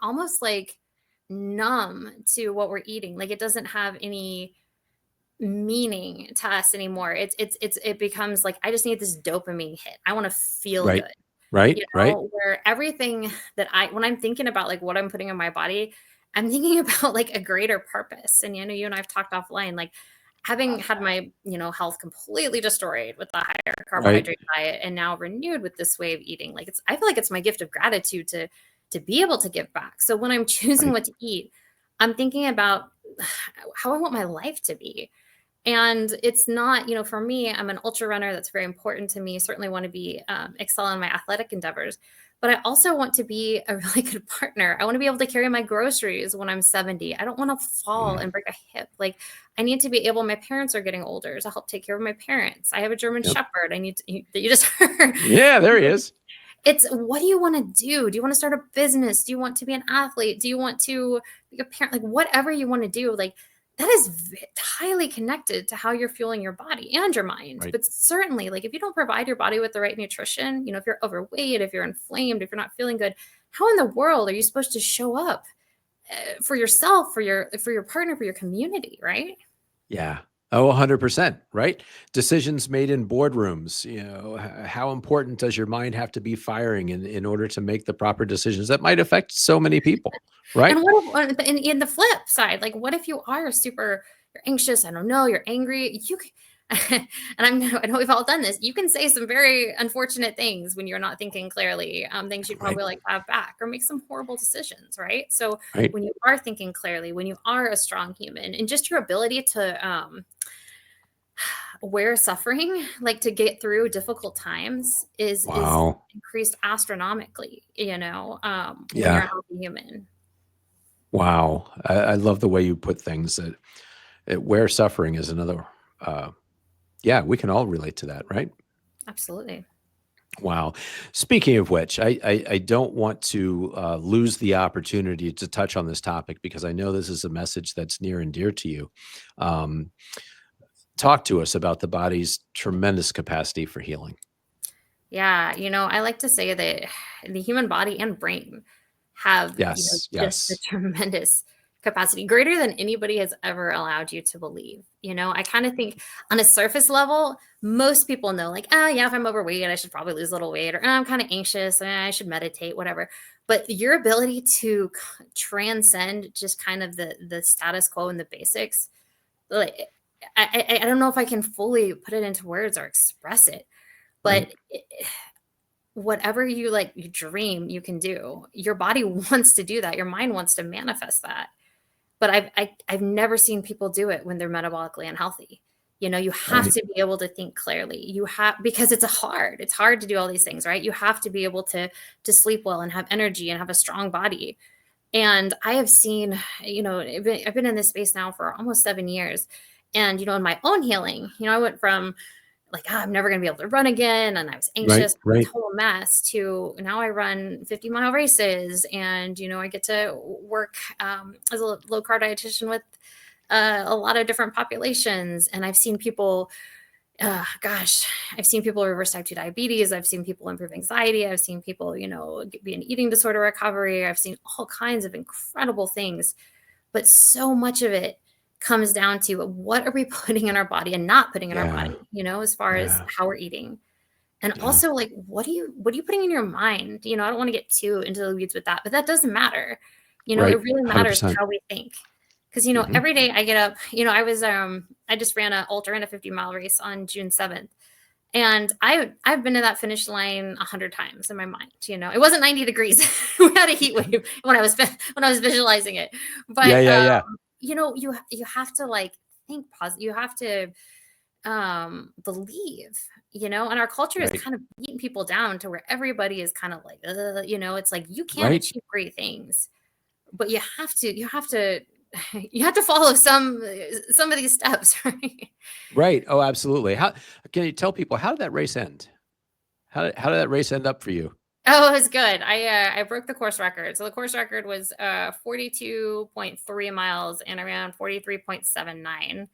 almost like numb to what we're eating. Like it doesn't have any meaning to us anymore. It becomes like I just need this dopamine hit. I want to feel Right. good. Right. Right. Where everything that when I'm thinking about like what I'm putting in my body, I'm thinking about like a greater purpose. And you and I've talked offline, like having had my health completely destroyed with the higher Right. carbohydrate diet and now renewed with this way of eating. Like I feel like it's my gift of gratitude to be able to give back. So when I'm choosing Right. what to eat, I'm thinking about how I want my life to be. And it's not, for me, I'm an ultra runner. That's very important to me. Certainly want to be excel in my athletic endeavors, but I also want to be a really good partner. I want to be able to carry my groceries when I'm 70. I don't want to fall and break a hip. Like I need to be able. My parents are getting older, so help take care of my parents. I have a German Yep. Shepherd. I need to, that you just heard. Yeah, there he is. It's what do you want to do? Do you want to start a business? Do you want to be an athlete? Do you want to be a parent? Like whatever you want to do, like that is highly connected to how you're fueling your body and your mind. Right. But certainly, like if you don't provide your body with the right nutrition, if you're overweight, if you're inflamed, if you're not feeling good, how in the world are you supposed to show up for yourself, for your partner, for your community, right? Yeah. Oh, 100%. Right. Decisions made in boardrooms. How important does your mind have to be firing in order to make the proper decisions that might affect so many people? Right. And what if, in the flip side, like what if you are you're anxious, I don't know, you're angry, and I know we've all done this. You can say some very unfortunate things when you're not thinking clearly, things you'd Right. probably like to have back, or make some horrible decisions, right? So Right. when you are thinking clearly, when you are a strong human, and just your ability to aware suffering, like to get through difficult times, is Wow. increased astronomically, when you're Yeah. a healthy human. Wow. I love the way you put things that where suffering is another. Uh, yeah, we can all relate to that, right? Absolutely. Wow. Speaking of which, I don't want to lose the opportunity to touch on this topic because I know this is a message that's near and dear to you. Um, Talk to us about the body's tremendous capacity for healing. Yeah, I like to say that the human body and brain have, Yes. just the Yes. tremendous capacity, greater than anybody has ever allowed you to believe. I kind of think on a surface level, most people know, like, oh, yeah, if I'm overweight, I should probably lose a little weight, or "Oh, I'm kind of anxious, I should meditate," whatever. But your ability to transcend just kind of the status quo and the basics, like, I don't know if I can fully put it into words or express it, Right. but whatever you dream you can do. Your body wants to do that. Your mind wants to manifest that. But I've never seen people do it when they're metabolically unhealthy. You have Right. to be able to think clearly. You have, because it's hard to do all these things, right? You have to be able to sleep well and have energy and have a strong body. And I have seen, I've been in this space now for almost 7 years. And, in my own healing, I went from like, I'm never going to be able to run again. And I was Right. anxious, a Right. total mess, to now I run 50-mile races, and, I get to work as a low carb dietitian with a lot of different populations. And I've seen people, I've seen people reverse type 2 diabetes. I've seen people improve anxiety. I've seen people, be in eating disorder recovery. I've seen all kinds of incredible things, but so much of it comes down to what are we putting in our body and not putting in our Yeah. body, as far as Yeah. how we're eating. And Yeah. also, like, what are you putting in your mind? I don't want to get too into the weeds with that, but that doesn't matter. Right. It really matters 100%. how we think. Because, Hmm. every day I get up, I just ran a ultra and a 50-mile race on June 7th. And I've been to that finish line 100 times in my mind. It wasn't 90 degrees. We had a heat wave when I was visualizing it. Yeah. But Yeah. Yeah. you have to, like, think positive. You have to believe, and our culture is Right. kind of beating people down to where everybody is kind of like, it's like you can Right. achieve great things, but you have to you have to follow some of these steps, right? Right. Oh, absolutely. How can you tell people how did that race end? How did that race end up for you? Oh, it was good. I broke the course record. So the course record was 42.3 miles, and I ran 43.79.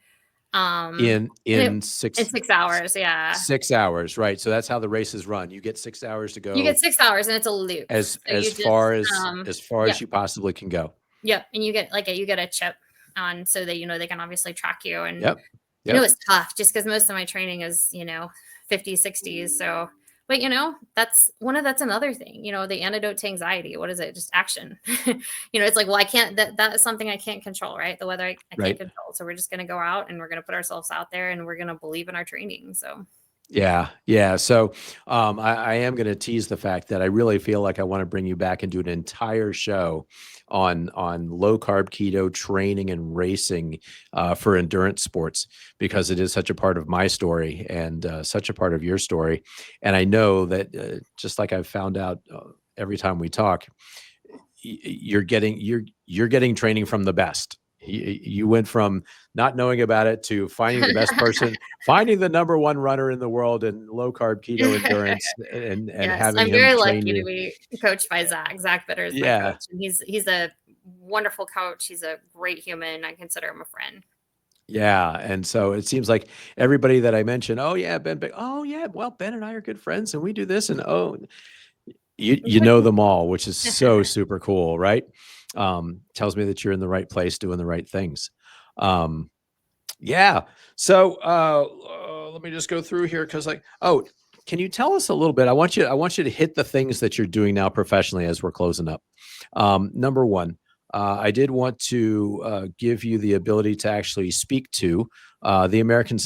And In in 6 hours, yeah. 6 hours, right? So that's how the race is run. You get 6 hours to You get go 6 hours, and it's a loop. as So you as just far as as far yep, as you possibly can go. yep, and you get a chip on, so that they can obviously track you. And Yep. Yep. it's tough just because most of my training is 50s, 60s. So, but that's another thing. The antidote to anxiety. What is it? Just action. It's like, well, I can't. That is something I can't control, right? The weather I can't Right. control. So we're just gonna go out, and we're gonna put ourselves out there, and we're gonna believe in our training. So. Yeah, yeah. So I am going to tease the fact that I really feel like I want to bring you back and do an entire show on low carb keto training and racing for endurance sports because it is such a part of my story and such a part of your story. And I know that just like I've found out every time we talk, you're getting training from the best. You went from not knowing about it to finding the best person, finding the number one runner in the world in low carb keto endurance, and Yes, having I'm him very train lucky to you. be coached by Zach. Zach Bitter is my Yeah, coach, and he's a wonderful coach. He's a great human. I consider him a friend. yeah. And so it seems like everybody that I mentioned, oh yeah, oh yeah, well Ben and I are good friends, and we do this, and oh, you know them all, which is so super cool, right? Tells me that you're in the right place doing the right things. Um, Yeah. So, let me just go through here because, like, oh, can you tell us a little bit? I want you to hit the things that you're doing now professionally as we're closing up. Number one, I did want to give you the ability to actually speak to the American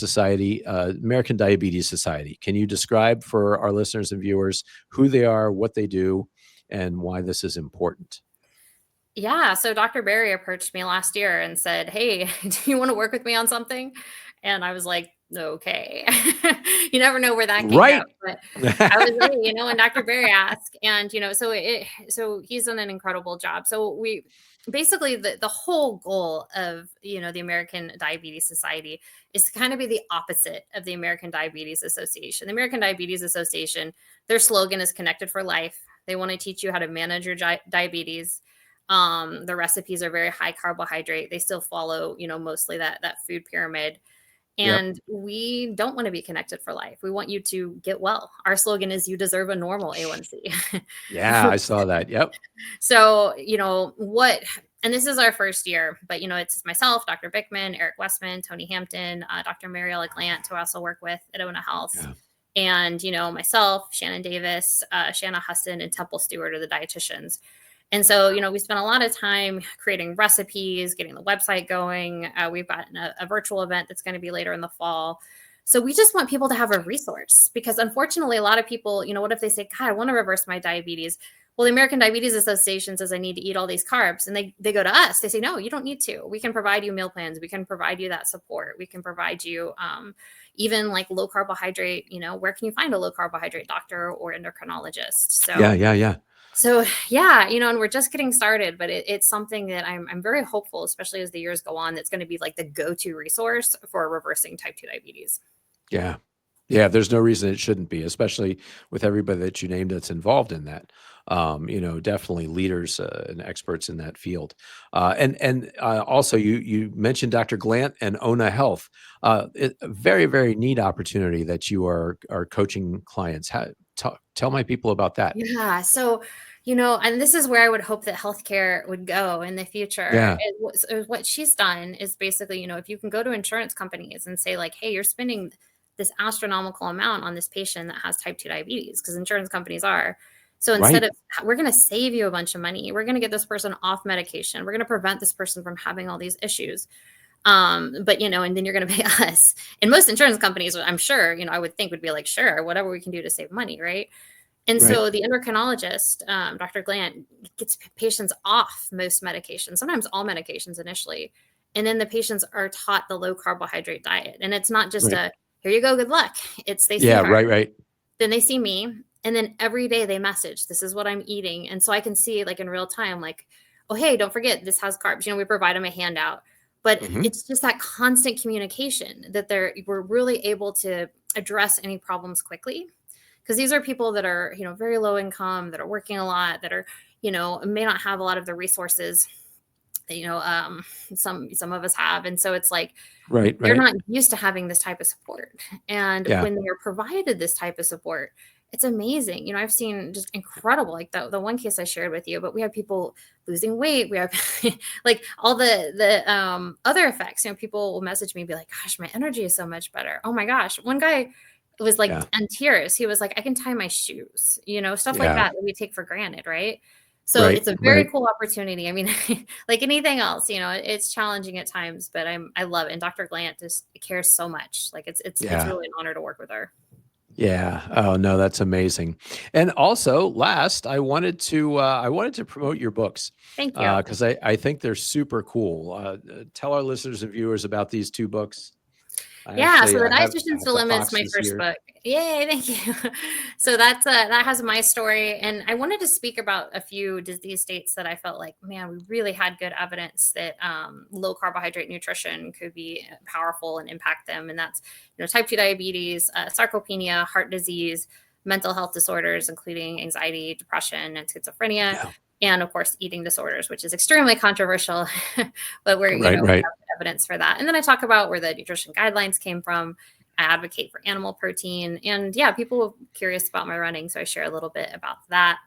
Diabetes Society. Can you describe for our listeners and viewers who they are, what they do, and why this is important? Yeah. So Dr. Barry approached me last year and said, "Hey, do you want to work with me on something?" And I was like, "Okay." You never know where that can go. Right. But I was ready, and Dr. Barry asked, and so he's done an incredible job. So we basically the whole goal of the American Diabetes Society is to kind of be the opposite of the American Diabetes Association. The American Diabetes Association, their slogan is "Connected for Life." They want to teach you how to manage your diabetes. The recipes are very high carbohydrate. They still follow, mostly that food pyramid. Yep. And we don't want to be connected for life. We want you to get well. Our slogan is "You deserve a normal A1C." Yeah, I saw that. Yep. So, and this is our first year, but it's myself, Dr. Bickman, Eric Westman, Tony Hampton, Dr. Mariella Glant, who I also work with at Ona Health. Yeah. And, myself, Shannon Davis, Shanna Huston, and Temple Stewart are the dietitians. And so, we spent a lot of time creating recipes, getting the website going. We've got a virtual event that's going to be later in the fall. So we just want people to have a resource, because unfortunately, a lot of people, what if they say, "God, I want to reverse my diabetes." Well, the American Diabetes Association says I need to eat all these carbs. And they go to us. They say, "No, you don't need to. We can provide you meal plans. We can provide you that support. We can provide you even like low carbohydrate, where can you find a low carbohydrate doctor or endocrinologist?" So Yeah. So yeah, and we're just getting started, but it's something that I'm very hopeful, especially as the years go on, that's going to be like the go-to resource for reversing type 2 diabetes. Yeah. Yeah. There's no reason it shouldn't be, especially with everybody that you named that's involved in that. Definitely leaders and experts in that field. And also you mentioned Dr. Glant and Ona Health. A very, very neat opportunity that you are coaching clients. Tell my people about that. Yeah. So, and this is where I would hope that healthcare would go in the future. Yeah. What she's done is basically, if you can go to insurance companies and say like, "Hey, you're spending this astronomical amount on this patient that has type 2 diabetes," because insurance companies are. So instead Right. of, we're going to save you a bunch of money, we're going to get this person off medication. We're going to prevent this person from having all these issues. But and then you're going to pay us. And most insurance companies, I'm sure, I would think would be like, "Sure, whatever we can do to save money." Right. And Right. so the endocrinologist, Dr. Glant, gets patients off most medications, sometimes all medications initially. And then the patients are taught the low carbohydrate diet. And it's not just Right. "Here you go, good luck." It's they see Yeah. her, Right. then they see me, and then every day they message, "This is what I'm eating." And so I can see like in real time, like, "Oh, hey, don't forget this has carbs." We provide them a handout. But Hmm. it's just that constant communication that we're really able to address any problems quickly, because these are people that are very low income, that are working a lot, that are may not have a lot of the resources that some of us have. And so it's like Right. they're Right. not used to having this type of support. And Yeah. when they're provided this type of support, it's amazing. I've seen just incredible, like the one case I shared with you, but we have people losing weight. We have like all the other effects. People will message me and be like, "Gosh, my energy is so much better." Oh my gosh. One guy was like Yeah. in tears. He was like, "I can tie my shoes," stuff like Yeah. that we take for granted. Right. So Right. it's a very Right. cool opportunity. I mean, like anything else, it's challenging at times, but I love it. And Dr. Glant just cares so much. Like it's Yeah. really an honor to work with her. Yeah. Oh no, that's amazing. And also, last, I wanted to promote your books Thank you. because I think they're super cool. Tell our listeners and viewers about these two books. Yeah, so I the have Dietitian's the Dilemma is my boxes first here. book. Yay, thank you. So that has my story, and I wanted to speak about a few disease states that I felt like, man, we really had good evidence that low carbohydrate nutrition could be powerful and impact them, and that's type 2 diabetes, sarcopenia, heart disease, mental health disorders, including anxiety, depression, and schizophrenia. Yeah. And of course, eating disorders, which is extremely controversial, but we're, Right. we Right. have evidence for that. And then I talk about where the nutrition guidelines came from. I advocate for animal protein. And yeah, people are curious about my running, so I share a little bit about that.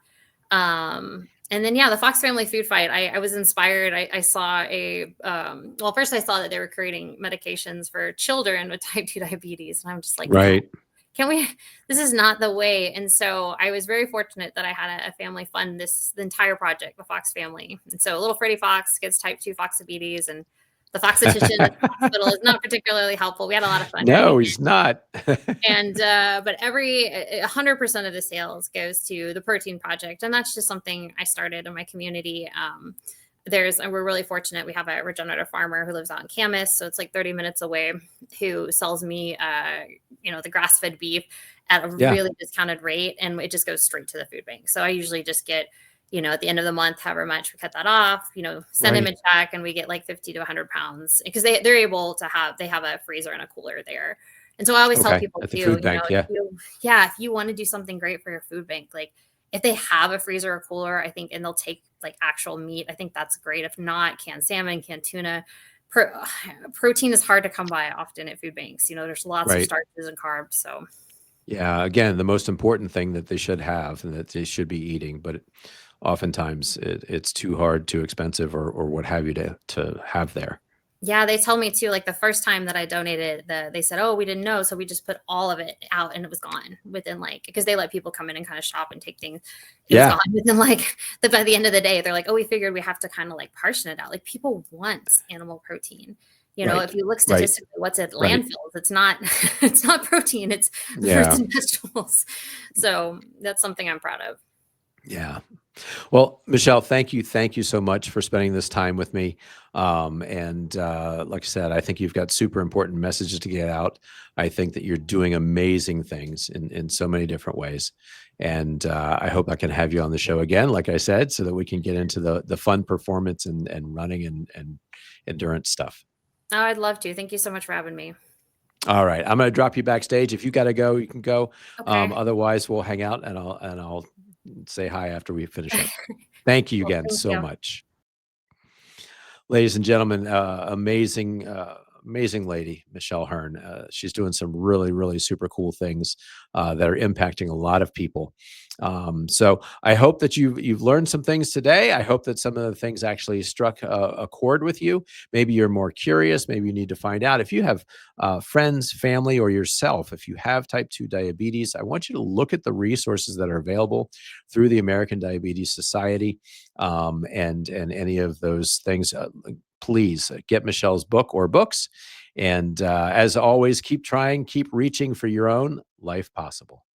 And then, yeah, the Fox Family Food Fight, I was inspired. I saw first I saw that they were creating medications for children with type 2 diabetes. And I'm just like, wow, Right. can we, this is not the way. And so I was very fortunate that I had a family fund the entire project, the Fox family. And so little Freddie Fox gets type 2 foxabetes, and the foxitician at the hospital is not particularly helpful. We had a lot of fun. No, Right? he's not. And, but 100% of the sales goes to the protein project. And that's just something I started in my community. And we're really fortunate. We have a regenerative farmer who lives out in Camas, so it's like 30 minutes away, who sells me, the grass-fed beef at a really discounted rate, and it just goes straight to the food bank. So I usually just get, at the end of the month, however much we cut that off, send him a check, and we get like 50 to 100 pounds, because they're able to have a freezer and a cooler there. And so I always tell people at the too, food bank, if you want to do something great for your food bank, like if they have a freezer or cooler, I think, and they'll take like actual meat, I think that's great. If not, canned salmon, canned tuna. Protein is hard to come by often at food banks. There's lots of starches and carbs. So yeah, again, the most important thing that they should have and that they should be eating, but oftentimes it's too hard, too expensive, or what have you to have there. Yeah, they told me too, like the first time that I donated, they said, oh, we didn't know. So we just put all of it out, and it was gone within because they let people come in and kind of shop and take things. It was gone within by the end of the day. They're like, oh, we figured we have to kind of portion it out. Like, people want animal protein. If you look statistically, what's at landfills, it's not protein, it's fruits and vegetables. So that's something I'm proud of. Yeah. Well, Michelle, thank you so much for spending this time with me. And like I said, I think you've got super important messages to get out. I think that you're doing amazing things in so many different ways. And I hope I can have you on the show again, like I said, so that we can get into the fun performance and running and endurance stuff. Oh, I'd love to. Thank you so much for having me. All right. I'm going to drop you backstage. If you got to go, you can go. Okay. Otherwise, we'll hang out, and I'll say hi after we finish up. Thank you again so much. Ladies and gentlemen, amazing lady, Michelle Hurn. She's doing some really, really super cool things that are impacting a lot of people. So I hope that you've learned some things today. I hope that some of the things actually struck a chord with you. Maybe you're more curious. Maybe you need to find out. If you have friends, family, or yourself, if you have type 2 diabetes, I want you to look at the resources that are available through the American Diabetes Society, and any of those things. Please get Michelle's book or books. And as always, keep trying, keep reaching for your own life possible.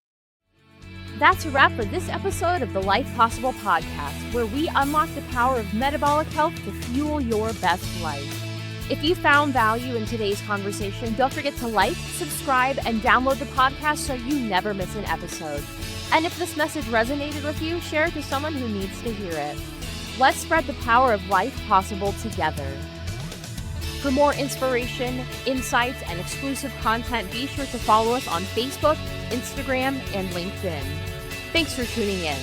That's a wrap for this episode of the Life Possible podcast, where we unlock the power of metabolic health to fuel your best life. If you found value in today's conversation, don't forget to like, subscribe, and download the podcast so you never miss an episode. And if this message resonated with you, share it to someone who needs to hear it. Let's spread the power of life possible together. For more inspiration, insights, and exclusive content, be sure to follow us on Facebook, Instagram, and LinkedIn. Thanks for tuning in.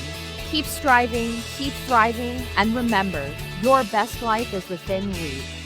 Keep striving, keep thriving, and remember, your best life is within reach.